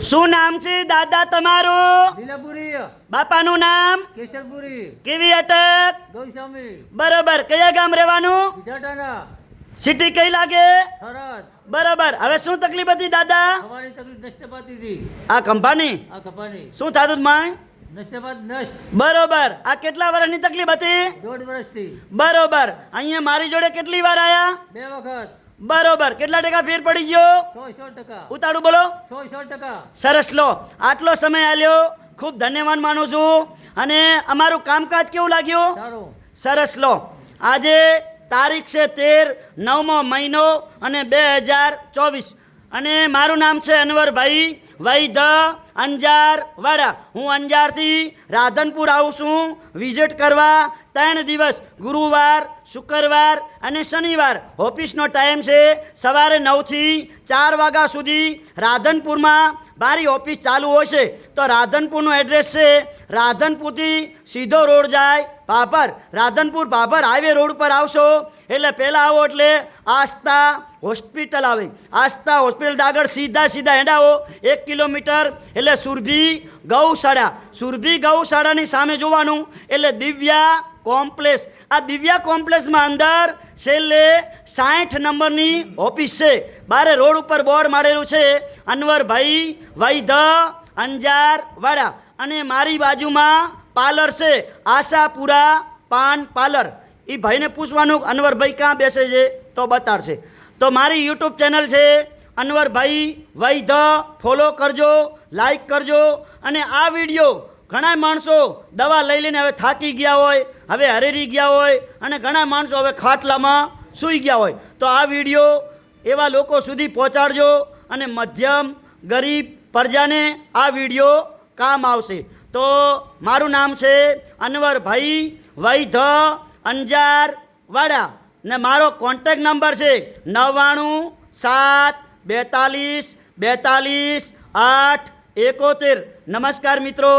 શું નામ છે દાદા તમારું? લીલાપુરી. બાપાનું નામ? કેશરપુરી. કેવી અટક? ગૌસ્વામી. બરોબર. કયા ગામ રહેવાનું? ઇજાટાના. સિટી કઈ લાગે? થરાદ. બરોબર. હવે શું તકલીફ હતી દાદા? ખવાની તકલીફ નસ્તપાતી હતી. આ ખંભાની આ ખપાની શું થતું માં? નસ્તપાત નસ. બરોબર. આ કેટલા વર્ષની તકલીફ હતી? 1.5 વર્ષથી. બરોબર. અહીંયા મારી જોડે કેટલી વાર આયા? 2 વખત. બરોબર. કેટલા ટકા ફેર પડી ગયો? 100% ઉતાળું બોલો. 100%. સરસ. લો, આટલો સમય આલ્યો, ખૂબ ધન્યવાદ માનું છું. અને અમારું કામકાજ કેવું લાગ્યું? સારું. સરસ. લો, આજે તારીખ છે 13/9મો મહિનો અને 2024 અને મારું નામ છે અનવરભાઈ વૈધ અંજાર વાડા. હું અંજારથી રાધનપુર આવું છું વિઝિટ કરવા. 3 દિવસ ગુરુવાર, શુક્રવાર અને શનિવાર ઓફિસનો ટાઈમ છે સવારે 9 થી 4 વાગ્યા સુધી રાધનપુરમાં મારી ઓફિસ ચાલુ હોય છે. તો રાધનપુરનું એડ્રેસ છે, રાધનપુરથી સીધો રોડ જાય ભાભર, રાધનપુર ભાભર હાઈવે રોડ ઉપર આવશો એટલે પહેલાં આવો એટલે આસ્થા હોસ્પિટલ આવે. આસ્થા હોસ્પિટલ આગળ સીધા હેડાવો 1 કિલોમીટર એટલે સુરભી ગૌશાળા. સુરભી ગૌશાળાની સામે જોવાનું એટલે દિવ્યા કોમ્પ્લેક્સ. આ દિવ્યા કોમ્પ્લેક્સમાં અંદર છેલ્લે 60 નંબરની ઓફિસ છે. બારે રોડ ઉપર બોર્ડ મારેલું છે અનવરભાઈ વૈધ અંજાર વાડા. અને મારી બાજુમાં પાર્લર છે આશાપુરા પાન પાર્લર. એ ભાઈને પૂછવાનું અનવરભાઈ ક્યાં બેસે છે તો બતાડશે. તો મારી યુટ્યુબ ચેનલ છે અનવરભાઈ વૈધ. ફોલો કરજો, લાઈક કરજો. અને આ વિડીયો ઘણા માણસો દવા લઈ લઈને હવે થાકી ગયા હોય, હવે હરેરી ગયા હોય અને ઘણા માણસો હવે ખાટલામાં સૂઈ ગયા હોય. તો આ વિડીયો એવા લોકો સુધી પહોંચાડજો અને મધ્યમ ગરીબ પ્રજાને આ વિડીયો કામ આવશે. તો મારું નામ છે અનવરભાઈ વૈધ અંજાર વાડા ને મારો કોન્ટેક નંબર છે 99 7 42 42 8 71. નમસ્કાર મિત્રો.